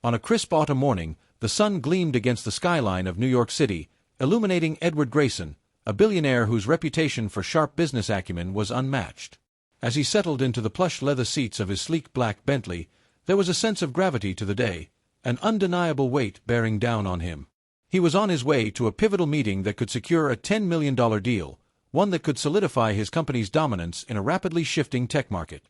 On a crisp autumn morning, the sun gleamed against the skyline of New York City, illuminating Edward Grayson, a billionaire whose reputation for sharp business acumen was unmatched. As he settled into the plush leather seats of his sleek black Bentley, there was a sense of gravity to the day, an undeniable weight bearing down on him. He was on his way to a pivotal meeting that could secure a $10 million deal, one that could solidify his company's dominance in a rapidly shifting tech market.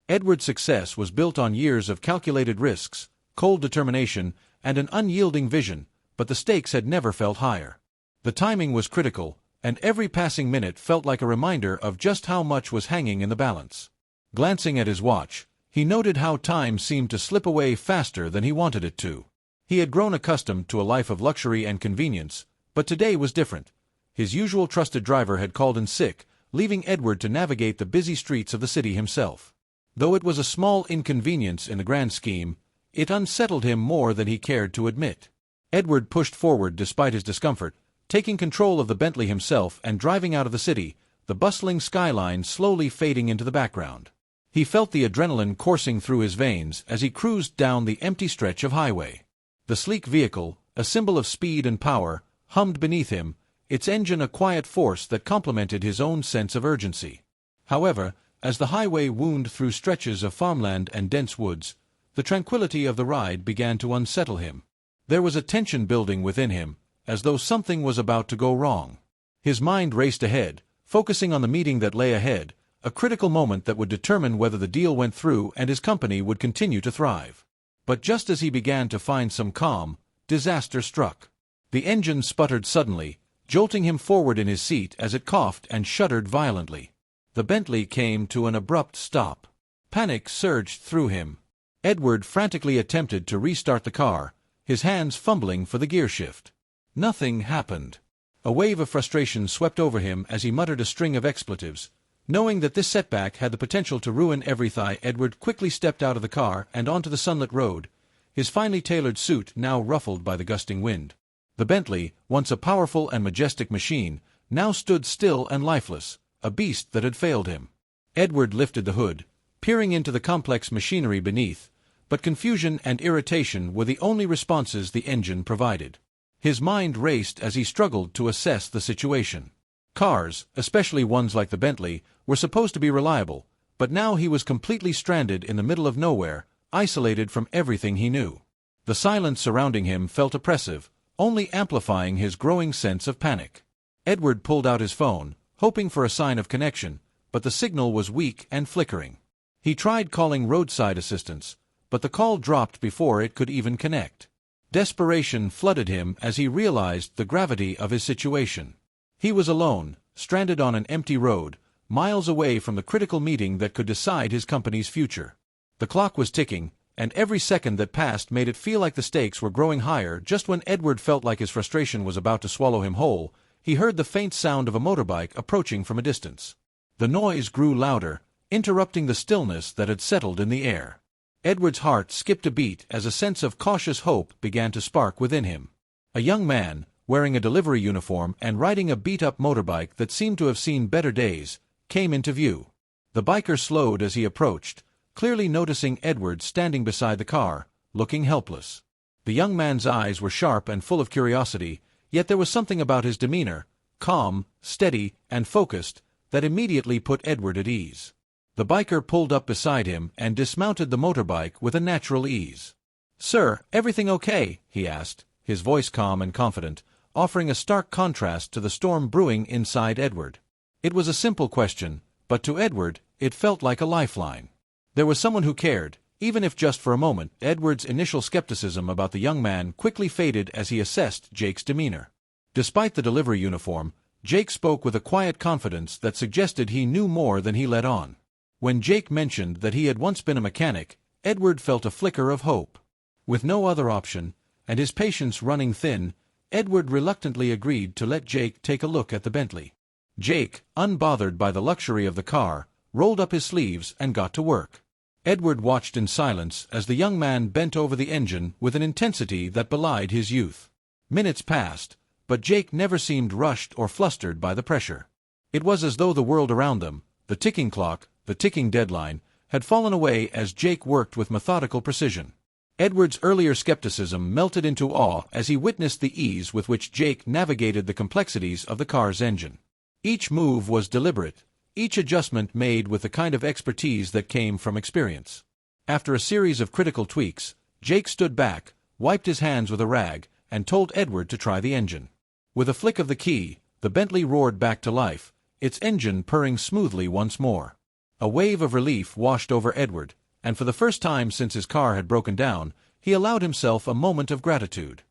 Edward's success was built on years of calculated risks, cold determination, and an unyielding vision, but the stakes had never felt higher. The timing was critical, and every passing minute felt like a reminder of just how much was hanging in the balance. Glancing at his watch, he noted how time seemed to slip away faster than he wanted it to. He had grown accustomed to a life of luxury and convenience, but today was different. His usual trusted driver had called in sick, leaving Edward to navigate the busy streets of the city himself. Though it was a small inconvenience in the grand scheme, it unsettled him more than he cared to admit. Edward pushed forward despite his discomfort, taking control of the Bentley himself and driving out of the city, the bustling skyline slowly fading into the background. He felt the adrenaline coursing through his veins as he cruised down the empty stretch of highway. The sleek vehicle, a symbol of speed and power, hummed beneath him, its engine a quiet force that complemented his own sense of urgency. However, as the highway wound through stretches of farmland and dense woods, the tranquility of the ride began to unsettle him. There was a tension building within him, as though something was about to go wrong. His mind raced ahead, focusing on the meeting that lay ahead, a critical moment that would determine whether the deal went through and his company would continue to thrive. But just as he began to find some calm, disaster struck. The engine sputtered suddenly, jolting him forward in his seat as it coughed and shuddered violently. The Bentley came to an abrupt stop. Panic surged through him. Edward frantically attempted to restart the car, his hands fumbling for the gear shift. Nothing happened. A wave of frustration swept over him as he muttered a string of expletives. Knowing that this setback had the potential to ruin everything, Edward quickly stepped out of the car and onto the sunlit road, his finely tailored suit now ruffled by the gusting wind. The Bentley, once a powerful and majestic machine, now stood still and lifeless, a beast that had failed him. Edward lifted the hood, peering into the complex machinery beneath, but confusion and irritation were the only responses the engine provided. His mind raced as he struggled to assess the situation. Cars, especially ones like the Bentley, were supposed to be reliable, but now he was completely stranded in the middle of nowhere, isolated from everything he knew. The silence surrounding him felt oppressive, only amplifying his growing sense of panic. Edward pulled out his phone, hoping for a sign of connection, but the signal was weak and flickering. He tried calling roadside assistance, but the call dropped before it could even connect. Desperation flooded him as he realized the gravity of his situation. He was alone, stranded on an empty road, miles away from the critical meeting that could decide his company's future. The clock was ticking, and every second that passed made it feel like the stakes were growing higher. Just when Edward felt like his frustration was about to swallow him whole, he heard the faint sound of a motorbike approaching from a distance. The noise grew louder, interrupting the stillness that had settled in the air. Edward's heart skipped a beat as a sense of cautious hope began to spark within him. A young man, wearing a delivery uniform and riding a beat-up motorbike that seemed to have seen better days, came into view. The biker slowed as he approached, clearly noticing Edward standing beside the car, looking helpless. The young man's eyes were sharp and full of curiosity, yet there was something about his demeanor, calm, steady, and focused, that immediately put Edward at ease. The biker pulled up beside him and dismounted the motorbike with a natural ease. "Sir, everything okay?" he asked, his voice calm and confident, offering a stark contrast to the storm brewing inside Edward. It was a simple question, but to Edward, it felt like a lifeline. There was someone who cared, even if just for a moment. Edward's initial skepticism about the young man quickly faded as he assessed Jake's demeanor. Despite the delivery uniform, Jake spoke with a quiet confidence that suggested he knew more than he let on. When Jake mentioned that he had once been a mechanic, Edward felt a flicker of hope. With no other option, and his patience running thin, Edward reluctantly agreed to let Jake take a look at the Bentley. Jake, unbothered by the luxury of the car, rolled up his sleeves and got to work. Edward watched in silence as the young man bent over the engine with an intensity that belied his youth. Minutes passed, but Jake never seemed rushed or flustered by the pressure. It was as though the world around them, the ticking clock, the ticking deadline, had fallen away as Jake worked with methodical precision. Edward's earlier skepticism melted into awe as he witnessed the ease with which Jake navigated the complexities of the car's engine. Each move was deliberate, each adjustment made with the kind of expertise that came from experience. After a series of critical tweaks, Jake stood back, wiped his hands with a rag, and told Edward to try the engine. With a flick of the key, the Bentley roared back to life, its engine purring smoothly once more. A wave of relief washed over Edward, and for the first time since his car had broken down, he allowed himself a moment of gratitude.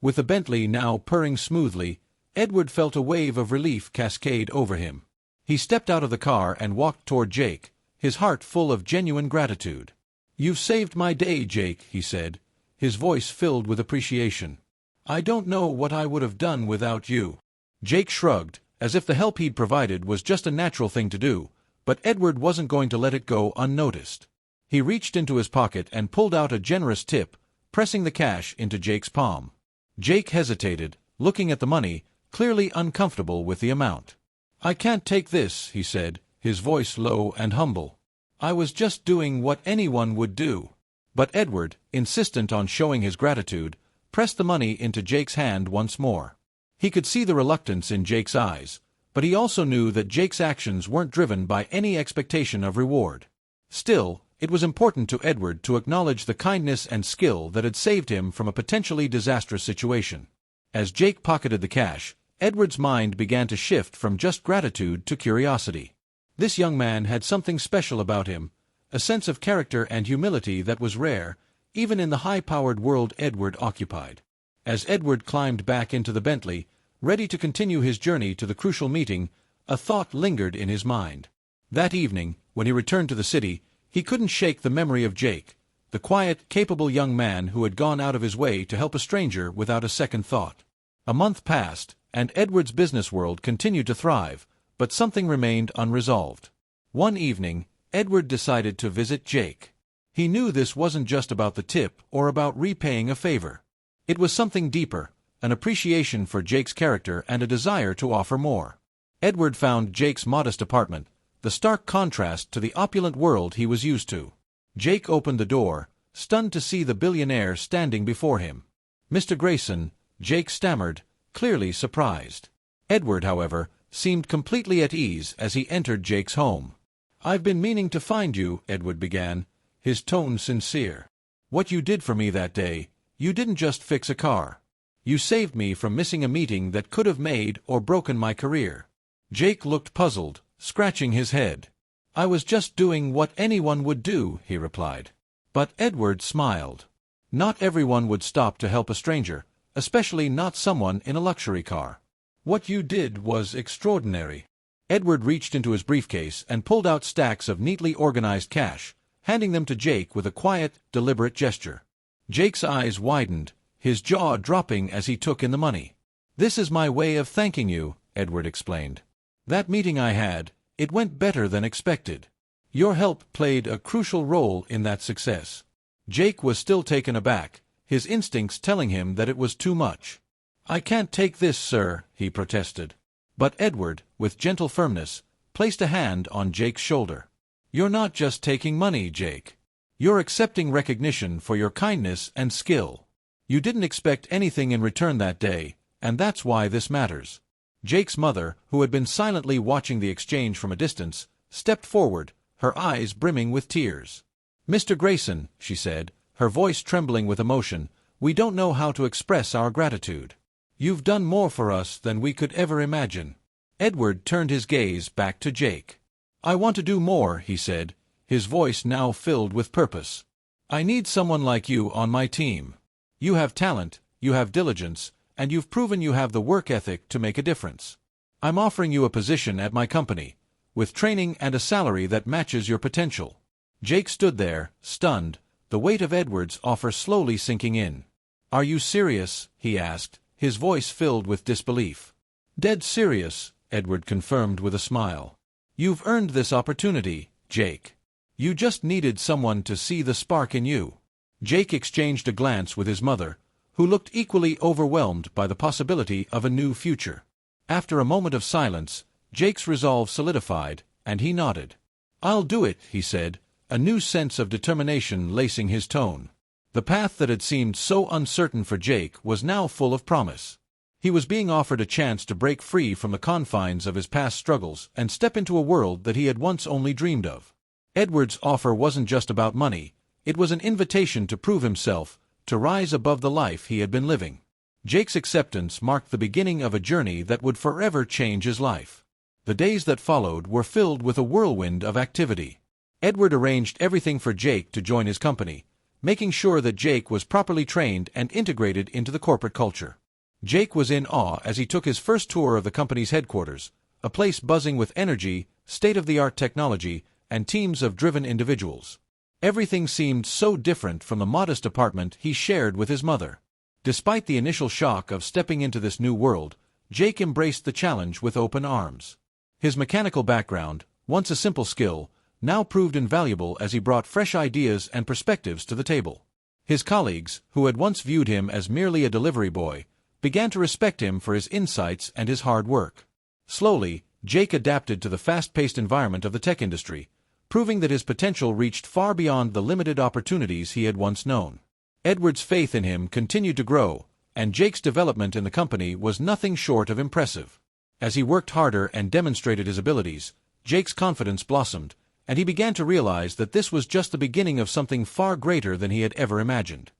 With the Bentley now purring smoothly, Edward felt a wave of relief cascade over him. He stepped out of the car and walked toward Jake, his heart full of genuine gratitude. "You've saved my day, Jake," he said, his voice filled with appreciation. "I don't know what I would have done without you." Jake shrugged, as if the help he'd provided was just a natural thing to do, but Edward wasn't going to let it go unnoticed. He reached into his pocket and pulled out a generous tip, pressing the cash into Jake's palm. Jake hesitated, looking at the money, clearly uncomfortable with the amount. "I can't take this," he said, his voice low and humble. "I was just doing what anyone would do." But Edward, insistent on showing his gratitude, pressed the money into Jake's hand once more. He could see the reluctance in Jake's eyes, but he also knew that Jake's actions weren't driven by any expectation of reward. Still, it was important to Edward to acknowledge the kindness and skill that had saved him from a potentially disastrous situation. As Jake pocketed the cash, Edward's mind began to shift from just gratitude to curiosity. This young man had something special about him, a sense of character and humility that was rare, even in the high-powered world Edward occupied. As Edward climbed back into the Bentley, ready to continue his journey to the crucial meeting, a thought lingered in his mind. That evening, when he returned to the city, he couldn't shake the memory of Jake, the quiet, capable young man who had gone out of his way to help a stranger without a second thought. A month passed, and Edward's business world continued to thrive, but something remained unresolved. One evening, Edward decided to visit Jake. He knew this wasn't just about the tip or about repaying a favor. It was something deeper, an appreciation for Jake's character and a desire to offer more. Edward found Jake's modest apartment, the stark contrast to the opulent world he was used to. Jake opened the door, stunned to see the billionaire standing before him. "Mr. Grayson," Jake stammered, clearly surprised. Edward, however, seemed completely at ease as he entered Jake's home. "I've been meaning to find you," Edward began, his tone sincere. "What you did for me that day, you didn't just fix a car. You saved me from missing a meeting that could have made or broken my career." Jake looked puzzled, scratching his head. "I was just doing what anyone would do," he replied. But Edward smiled. Not everyone would stop to help a stranger, especially not someone in a luxury car. "What you did was extraordinary." Edward reached into his briefcase and pulled out stacks of neatly organized cash, handing them to Jake with a quiet, deliberate gesture. Jake's eyes widened, his jaw dropping as he took in the money. "This is my way of thanking you," Edward explained. "That meeting I had, it went better than expected. Your help played a crucial role in that success." Jake was still taken aback, his instincts telling him that it was too much. "I can't take this, sir," he protested. But Edward, with gentle firmness, placed a hand on Jake's shoulder. "You're not just taking money, Jake. You're accepting recognition for your kindness and skill. You didn't expect anything in return that day, and that's why this matters." Jake's mother, who had been silently watching the exchange from a distance, stepped forward, her eyes brimming with tears. "Mr. Grayson," she said, her voice trembling with emotion, "we don't know how to express our gratitude. You've done more for us than we could ever imagine." Edward turned his gaze back to Jake. "I want to do more," he said, his voice now filled with purpose. "I need someone like you on my team. You have talent, you have diligence, and you've proven you have the work ethic to make a difference. I'm offering you a position at my company, with training and a salary that matches your potential." Jake stood there, stunned, the weight of Edward's offer slowly sinking in. "Are you serious?" he asked, his voice filled with disbelief. "Dead serious," Edward confirmed with a smile. "You've earned this opportunity, Jake. You just needed someone to see the spark in you." Jake exchanged a glance with his mother, who looked equally overwhelmed by the possibility of a new future. After a moment of silence, Jake's resolve solidified, and he nodded. "I'll do it," he said, a new sense of determination lacing his tone. The path that had seemed so uncertain for Jake was now full of promise. He was being offered a chance to break free from the confines of his past struggles and step into a world that he had once only dreamed of. Edward's offer wasn't just about money, it was an invitation to prove himself, to rise above the life he had been living. Jake's acceptance marked the beginning of a journey that would forever change his life. The days that followed were filled with a whirlwind of activity. Edward arranged everything for Jake to join his company, making sure that Jake was properly trained and integrated into the corporate culture. Jake was in awe as he took his first tour of the company's headquarters, a place buzzing with energy, state-of-the-art technology, and teams of driven individuals. Everything seemed so different from the modest apartment he shared with his mother. Despite the initial shock of stepping into this new world, Jake embraced the challenge with open arms. His mechanical background, once a simple skill, now proved invaluable as he brought fresh ideas and perspectives to the table. His colleagues, who had once viewed him as merely a delivery boy, began to respect him for his insights and his hard work. Slowly, Jake adapted to the fast-paced environment of the tech industry, proving that his potential reached far beyond the limited opportunities he had once known. Edward's faith in him continued to grow, and Jake's development in the company was nothing short of impressive. As he worked harder and demonstrated his abilities, Jake's confidence blossomed, and he began to realize that this was just the beginning of something far greater than he had ever imagined.